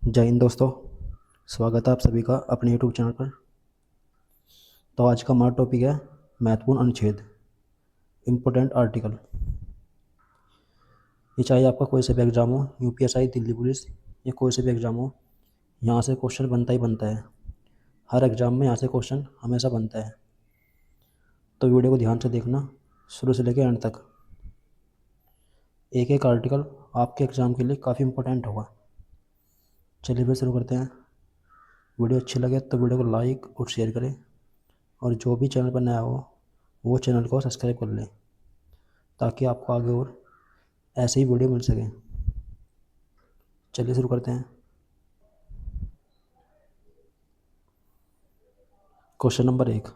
जय हिंद दोस्तों। स्वागत है आप सभी का अपने यूट्यूब चैनल पर। तो आज का हमारा टॉपिक है महत्वपूर्ण अनुच्छेद, इम्पोर्टेंट आर्टिकल। ये चाहे आपका कोई से भी एग्ज़ाम हो, यूपीएसआई, दिल्ली पुलिस या कोई से भी एग्ज़ाम हो, यहाँ से क्वेश्चन बनता ही बनता है। हर एग्ज़ाम में यहाँ से क्वेश्चन हमेशा बनता है। तो वीडियो को ध्यान से देखना शुरू से लेकर एंड तक। एक एक आर्टिकल आपके एग्ज़ाम के लिए काफ़ी इम्पोर्टेंट होगा। चलिए फिर शुरू करते हैं। वीडियो अच्छी लगे तो वीडियो को लाइक और शेयर करें, और जो भी चैनल पर नया हो वो चैनल को सब्सक्राइब कर लें, ताकि आपको आगे और ऐसे ही वीडियो मिल सके। चलिए शुरू करते हैं। क्वेश्चन नंबर 1,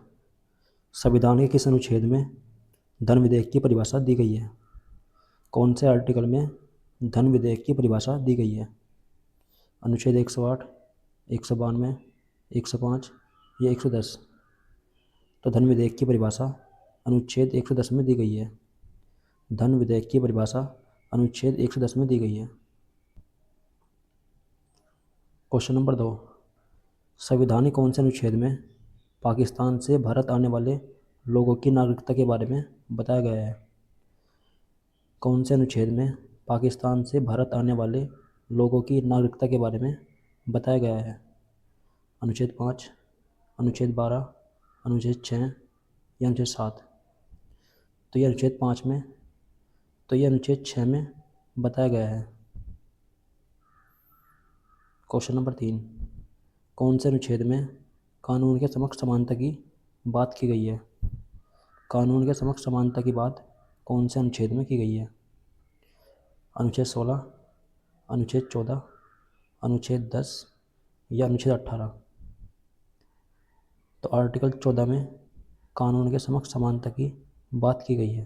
संविधान के किस अनुच्छेद में धन विधेयक की परिभाषा दी गई है? कौन से आर्टिकल में धन विधेयक की परिभाषा दी गई है? अनुच्छेद 108, 192, 105 या 110? तो धन विधेयक की परिभाषा अनुच्छेद 110 में दी गई है। धन विधेयक की परिभाषा अनुच्छेद 110 में दी गई है। क्वेश्चन नंबर 2, संविधान के कौन से अनुच्छेद में पाकिस्तान से भारत आने वाले लोगों की नागरिकता के बारे में बताया गया है? कौन से अनुच्छेद में पाकिस्तान से भारत आने वाले लोगों की नागरिकता के बारे में बताया गया है? अनुच्छेद 5, अनुच्छेद 12, अनुच्छेद 6 या अनुच्छेद 7? तो ये अनुच्छेद 5 में, तो ये अनुच्छेद 6 में बताया गया है। क्वेश्चन नंबर 3, कौन से अनुच्छेद में कानून के समक्ष समानता की बात की गई है? कानून के समक्ष समानता की बात कौन से अनुच्छेद में की गई है? अनुच्छेद 16, अनुच्छेद 14, अनुच्छेद 10 या अनुच्छेद 18? तो आर्टिकल 14 में कानून के समक्ष समानता की बात की गई है।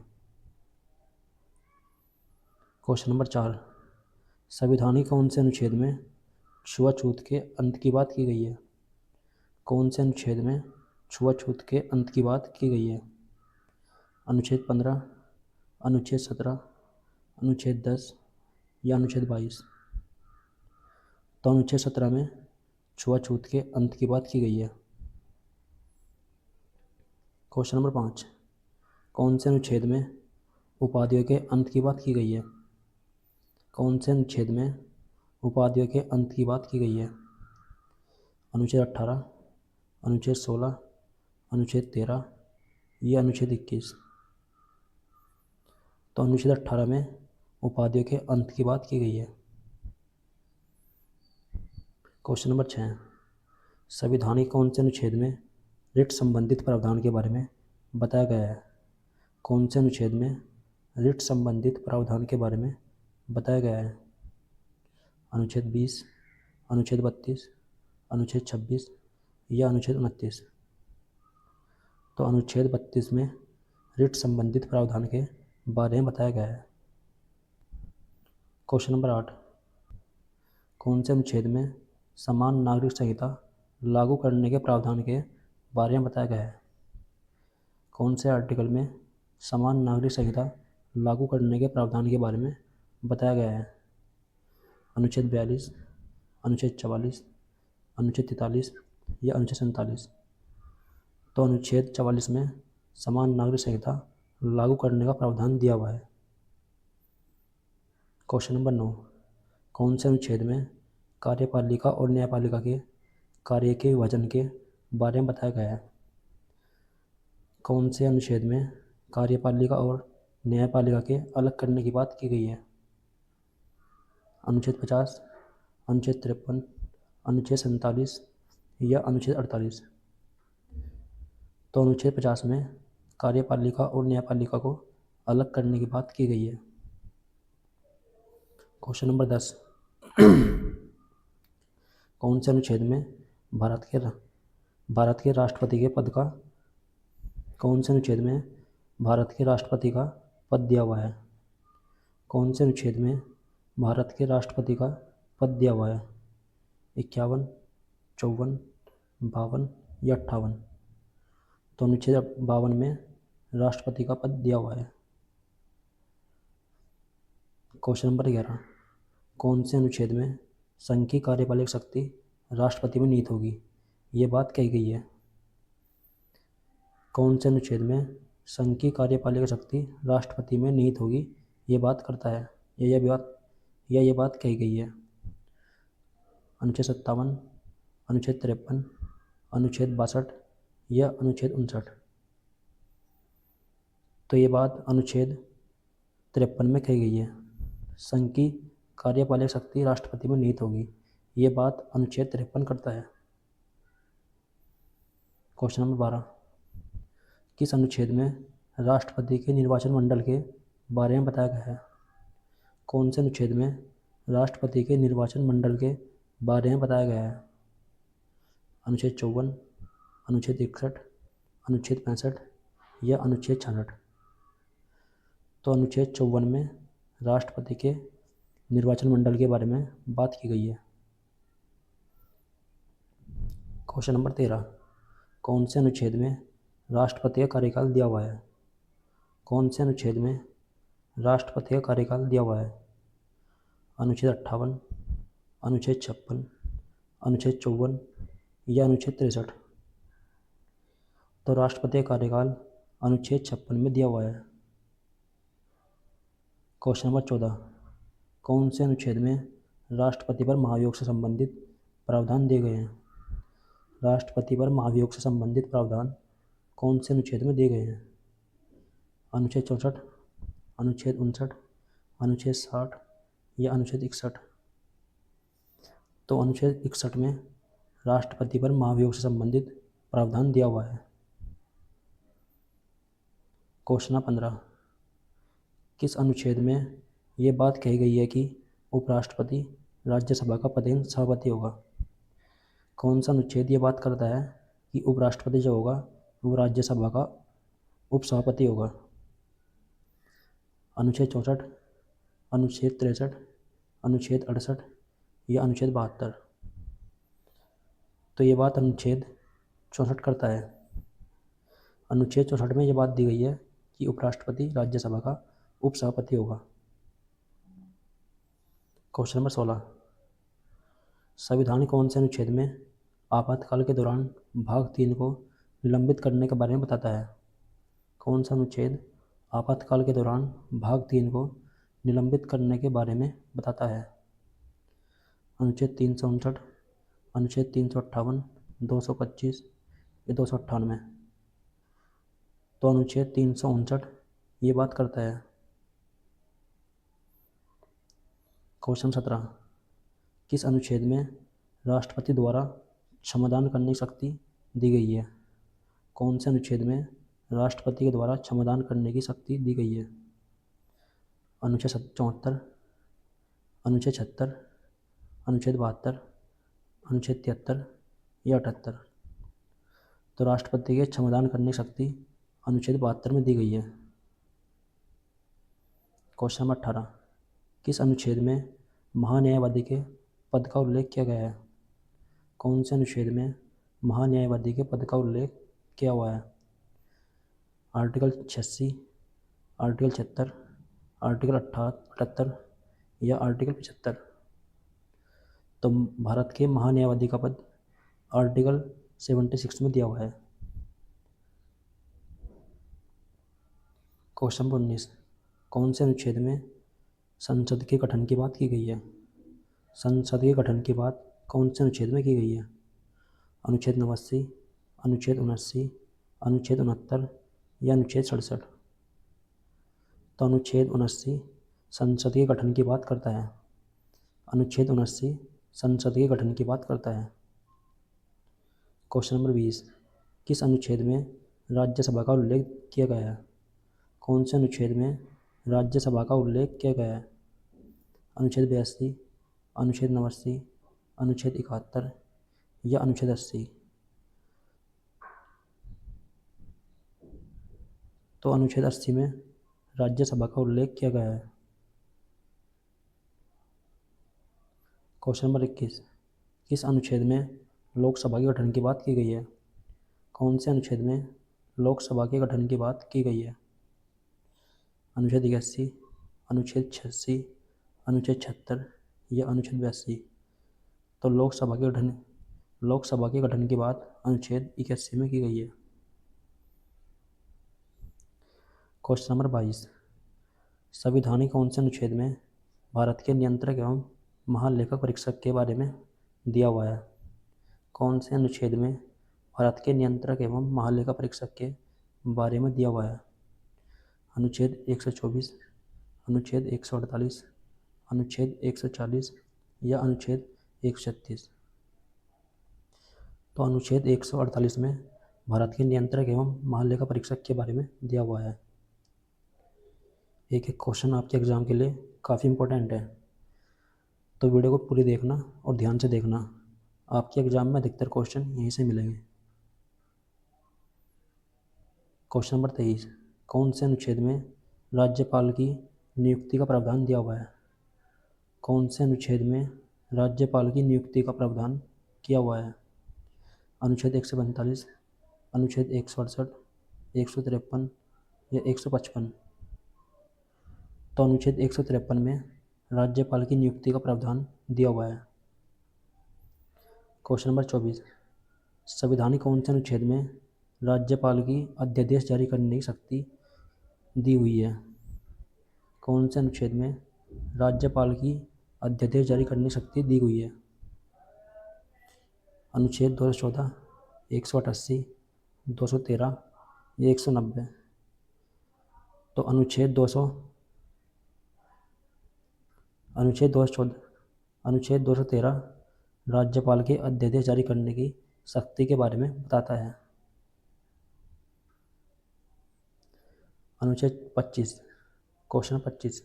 क्वेश्चन नंबर 4, संविधान के कौन से अनुच्छेद में छुआछूत के अंत की बात की गई है? कौन से अनुच्छेद में छुआछूत के अंत की बात की गई है? अनुच्छेद 15, अनुच्छेद 17, अनुच्छेद 10 या अनुच्छेद 22? तो अनुच्छेद 17 में छुआछूत के अंत की बात की गई है। क्वेश्चन नंबर 5, कौन से अनुच्छेद में उपाधियों के अंत की बात की गई है? कौन से अनुच्छेद में उपाधियों के अंत की बात की गई है? अनुच्छेद 18, अनुच्छेद 16, अनुच्छेद 13 या अनुच्छेद 21? तो अनुच्छेद 18 में उपाधियों के अंत की बात की गई है। क्वेश्चन नंबर 6, संविधान के कौन से अनुच्छेद में रिट संबंधित प्रावधान के बारे में बताया गया है? कौन से अनुच्छेद में रिट संबंधित प्रावधान के बारे में बताया गया है? अनुच्छेद 20, अनुच्छेद 32, अनुच्छेद 26 या अनुच्छेद 29? तो अनुच्छेद 32 में रिट संबंधित प्रावधान के बारे में बताया गया है। क्वेश्चन नंबर 8, कौन से अनुच्छेद में समान नागरिक संहिता लागू करने के प्रावधान के बारे में बताया गया है? कौन से आर्टिकल में समान नागरिक संहिता लागू करने के प्रावधान के बारे में बताया गया है? अनुच्छेद 42, अनुच्छेद 44, अनुच्छेद 43 या अनुच्छेद 47? तो अनुच्छेद 44 में समान नागरिक संहिता लागू करने का प्रावधान दिया हुआ है। क्वेश्चन नंबर 9, कौन से अनुच्छेद में कार्यपालिका और न्यायपालिका के कार्य के विभाजन के बारे में बताया गया है? कौन से अनुच्छेद में कार्यपालिका और न्यायपालिका के अलग करने की बात की गई है? अनुच्छेद 50, अनुच्छेद 53, अनुच्छेद 47 या अनुच्छेद 48? तो अनुच्छेद 50 में कार्यपालिका और न्यायपालिका को अलग करने की बात की गई है। क्वेश्चन नंबर 10, कौन से अनुच्छेद में भारत के राष्ट्रपति के पद का कौन से अनुच्छेद में भारत के राष्ट्रपति का पद दिया हुआ है? कौन से अनुच्छेद में भारत के राष्ट्रपति का पद दिया हुआ है? 51, 54, 52 या 58? तो अनुच्छेद 52 में राष्ट्रपति का पद दिया हुआ है। क्वेश्चन नंबर 11, कौन से अनुच्छेद में संघ की कार्यपालक शक्ति राष्ट्रपति में निहित होगी, ये बात कही गई है। कौन से अनुच्छेद में संघ की कार्यपालक शक्ति राष्ट्रपति में निहित होगी, ये बात करता है, ये बात कही गई है। अनुच्छेद 57, अनुच्छेद 53, अनुच्छेद 62 या अनुच्छेद 59। तो ये बात अनुच्छेद 53 में कही गई है। संघ की कार्यपालक शक्ति राष्ट्रपति में निहित होगी, ये बात अनुच्छेद 53 करता है। क्वेश्चन नंबर 12, किस अनुच्छेद में राष्ट्रपति के निर्वाचन मंडल के बारे में बताया गया है? कौन से अनुच्छेद में राष्ट्रपति के निर्वाचन मंडल के बारे में बताया गया है? अनुच्छेद 54, अनुच्छेद 61, अनुच्छेद 65 या अनुच्छेद 66। तो अनुच्छेद 54 में राष्ट्रपति के निर्वाचन मंडल के बारे में बात की गई है। क्वेश्चन नंबर 13, कौन से अनुच्छेद में राष्ट्रपति का कार्यकाल दिया हुआ है? कौन से अनुच्छेद में राष्ट्रपति का कार्यकाल दिया हुआ है? अनुच्छेद 58, अनुच्छेद 56, अनुच्छेद 54 या अनुच्छेद 63। तो राष्ट्रपति का कार्यकाल अनुच्छेद 56 में दिया हुआ है। क्वेश्चन नंबर 14, कौन से अनुच्छेद में राष्ट्रपति पर महाभियोग से संबंधित प्रावधान दिए गए हैं? राष्ट्रपति पर महाभियोग से संबंधित प्रावधान कौन से अनुच्छेद में दिए गए हैं? अनुच्छेद 64, अनुच्छेद 59, अनुच्छेद 60 या अनुच्छेद 61। तो अनुच्छेद 61 में राष्ट्रपति पर महाभियोग से संबंधित प्रावधान दिया हुआ है। क्वेश्चन 15, किस अनुच्छेद में ये बात कही गई है कि उपराष्ट्रपति राज्यसभा का पदेन सभापति होगा? कौन सा अनुच्छेद ये बात करता है कि उपराष्ट्रपति जो होगा वो राज्यसभा का उपसभापति होगा? अनुच्छेद 64, अनुच्छेद 63, अनुच्छेद 68 या अनुच्छेद 72। तो ये बात अनुच्छेद 64 करता है। अनुच्छेद 64 में ये बात दी गई है कि उपराष्ट्रपति राज्यसभा का उपसभापति होगा। क्वेश्चन नंबर 16, संविधान कौन से अनुच्छेद में आपातकाल के दौरान भाग 3 को निलंबित करने के बारे में बताता है? कौन सा अनुच्छेद आपातकाल के दौरान भाग 3 को निलंबित करने के बारे में बताता है? अनुच्छेद 359, अनुच्छेद 358, 225 या 298। तो अनुच्छेद 359 ये बात करता है। क्वेश्चन 17, किस अनुच्छेद में राष्ट्रपति द्वारा क्षमादान करने की शक्ति दी गई है? कौन से अनुच्छेद में राष्ट्रपति के द्वारा क्षमादान करने की शक्ति दी गई है? अनुच्छेद 74, अनुच्छेद 76, अनुच्छेद 72, अनुच्छेद 73 या 78। तो राष्ट्रपति के क्षमादान करने की शक्ति अनुच्छेद 72 में दी गई है। क्वेश्चन नंबर 18, किस अनुच्छेद में महान्यायवादी के पद का उल्लेख किया गया है? कौन से अनुच्छेद में महान्यायवादी के पद का उल्लेख किया हुआ है? आर्टिकल 86, आर्टिकल 76, आर्टिकल 78 या आर्टिकल 75। तो भारत के महान्यायवादी का पद आर्टिकल 76 में दिया हुआ है। क्वेश्चन नंबर 19, कौन से अनुच्छेद में संसद के गठन की बात की गई है? संसद के गठन की बात कौन से अनुच्छेद में की गई है? अनुच्छेद 89, अनुच्छेद 79, अनुच्छेद 69 या अनुच्छेद 67। तो अनुच्छेद 79 संसद के गठन की बात करता है। अनुच्छेद 79 संसद के गठन की बात करता है। क्वेश्चन नंबर 20, किस अनुच्छेद में राज्यसभा का उल्लेख किया गया है? कौन से अनुच्छेद में राज्यसभा का उल्लेख किया गया है? अनुच्छेद 82, अनुच्छेद 89, अनुच्छेद 71 या अनुच्छेद 80। तो अनुच्छेद 80 में राज्यसभा का उल्लेख किया गया है। क्वेश्चन नंबर 21, किस अनुच्छेद में लोकसभा के गठन की बात की गई है? कौन से अनुच्छेद में लोकसभा के गठन की बात की गई है? अनुच्छेद 81, अनुच्छेद 86, अनुच्छेद 76 या अनुच्छेद 82। तो लोकसभा के गठन की बात अनुच्छेद 81 में की गई है। क्वेश्चन नंबर 22, संविधानिक कौन से अनुच्छेद में भारत के नियंत्रक एवं महालेखा परीक्षक के बारे में दिया हुआ है? कौन से अनुच्छेद में भारत के नियंत्रक एवं महालेखा परीक्षक के बारे में दिया हुआ है? अनुच्छेद 124, अनुच्छेद 148, अनुच्छेद 140 या अनुच्छेद 136? तो अनुच्छेद 148 में भारत के नियंत्रक एवं महालेखा परीक्षक के बारे में दिया हुआ है। एक एक क्वेश्चन आपके एग्जाम के लिए काफ़ी इम्पोर्टेंट है, तो वीडियो को पूरी देखना और ध्यान से देखना। आपके एग्जाम में अधिकतर क्वेश्चन यहीं से मिलेंगे। क्वेश्चन नंबर 23, कौन से अनुच्छेद में राज्यपाल की नियुक्ति का प्रावधान दिया हुआ है? कौन से अनुच्छेद में राज्यपाल की नियुक्ति का प्रावधान किया हुआ है? अनुच्छेद 145, अनुच्छेद 168, 153 या 155? तो अनुच्छेद 153 में राज्यपाल की नियुक्ति का प्रावधान दिया हुआ है। क्वेश्चन नंबर 24, संविधानिक कौन से अनुच्छेद में राज्यपाल की अध्यादेश जारी करने की शक्ति दी हुई है? कौन से अनुच्छेद में राज्यपाल की अध्यादेश जारी करने की शक्ति दी हुई है? अनुच्छेद 214, 188, 213 या 190? तो अनुच्छेद 213 राज्यपाल के अध्यादेश जारी करने की शक्ति के बारे में बताता है। अनुच्छेद 25, क्वेश्चन 25,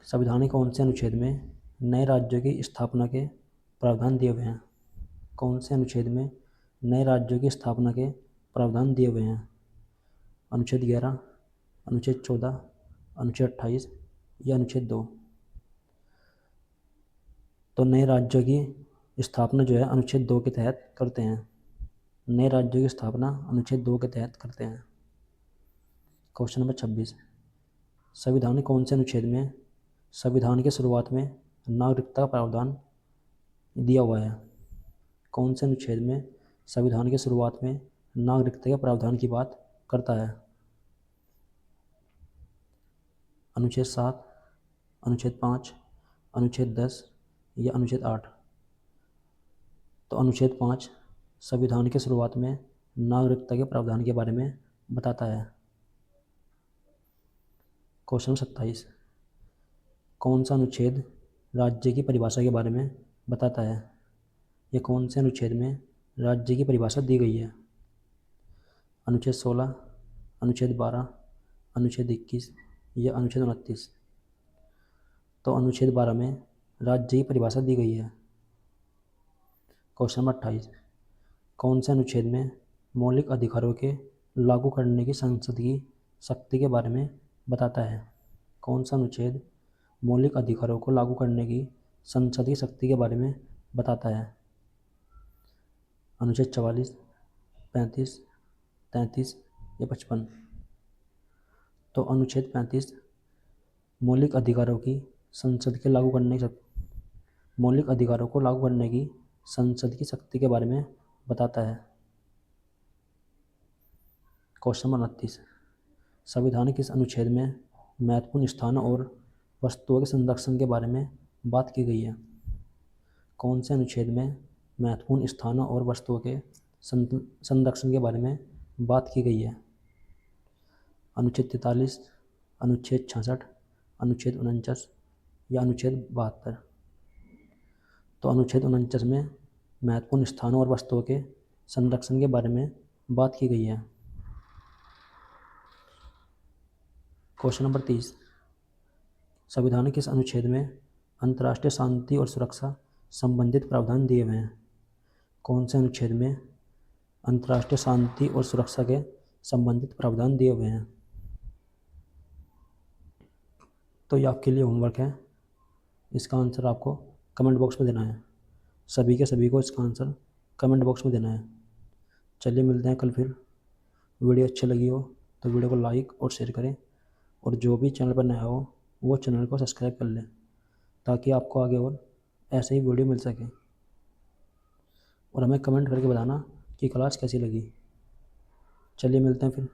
संविधान के कौन से अनुच्छेद में नए राज्यों की स्थापना के प्रावधान दिए हुए हैं? कौन से अनुच्छेद में नए राज्यों की स्थापना के प्रावधान दिए हुए हैं? अनुच्छेद 11, अनुच्छेद 14, अनुच्छेद 28 या अनुच्छेद 2? तो नए राज्यों की स्थापना जो है अनुच्छेद 2 के तहत करते हैं। नए राज्यों की स्थापना अनुच्छेद 2 के तहत करते हैं। क्वेश्चन नंबर 26, संविधान के कौन से अनुच्छेद में संविधान के शुरुआत में नागरिकता का प्रावधान दिया हुआ है? कौन से अनुच्छेद में संविधान के शुरुआत में नागरिकता के प्रावधान की बात करता है? अनुच्छेद 7, अनुच्छेद 5, अनुच्छेद 10 या अनुच्छेद 8? तो अनुच्छेद 5 संविधान के शुरुआत में नागरिकता के प्रावधान के बारे में बताता है। क्वेश्चन 27, कौन सा अनुच्छेद राज्य की परिभाषा के बारे में बताता है? ये कौन से अनुच्छेद में राज्य की परिभाषा दी गई है? अनुच्छेद 16, अनुच्छेद 12, अनुच्छेद 21 या अनुच्छेद 29? तो अनुच्छेद 12 में राज्य की परिभाषा दी गई है। क्वेश्चन नंबर 28, कौन से अनुच्छेद में मौलिक अधिकारों के लागू करने की संसद की शक्ति के बारे में बताता है? कौन सा अनुच्छेद मौलिक अधिकारों को लागू करने की संसद की शक्ति के बारे में बताता है? अनुच्छेद 44, 35, 33 या 55? तो अनुच्छेद 35 मौलिक अधिकारों को लागू करने की संसद की शक्ति के बारे में बताता है। क्वेश्चन नंबर 29, संविधान के किस अनुच्छेद में महत्वपूर्ण स्थानों और वस्तुओं के संरक्षण के बारे में बात की गई है? कौन से अनुच्छेद में महत्वपूर्ण स्थानों और वस्तुओं के संरक्षण के बारे में बात की गई है? अनुच्छेद 43, अनुच्छेद 66, अनुच्छेद 49 या अनुच्छेद 72? तो अनुच्छेद 49 में महत्वपूर्ण स्थानों और वस्तुओं के संरक्षण के बारे में बात की गई है। क्वेश्चन नंबर 30, संविधान के किस अनुच्छेद में अंतर्राष्ट्रीय शांति और सुरक्षा संबंधित प्रावधान दिए हुए हैं? कौन से अनुच्छेद में अंतर्राष्ट्रीय शांति और सुरक्षा के संबंधित प्रावधान दिए हुए हैं? तो ये आपके लिए होमवर्क है। इसका आंसर आपको कमेंट बॉक्स में देना है। सभी के सभी को इसका आंसर कमेंट बॉक्स में देना है। चलिए मिलते हैं कल फिर। वीडियो अच्छी लगी हो तो वीडियो को लाइक और शेयर करें, और जो भी चैनल पर नया हो वो चैनल को सब्सक्राइब कर लें, ताकि आपको आगे और ऐसे ही वीडियो मिल सके। और हमें कमेंट करके बताना कि क्लास कैसी लगी। चलिए मिलते हैं फिर।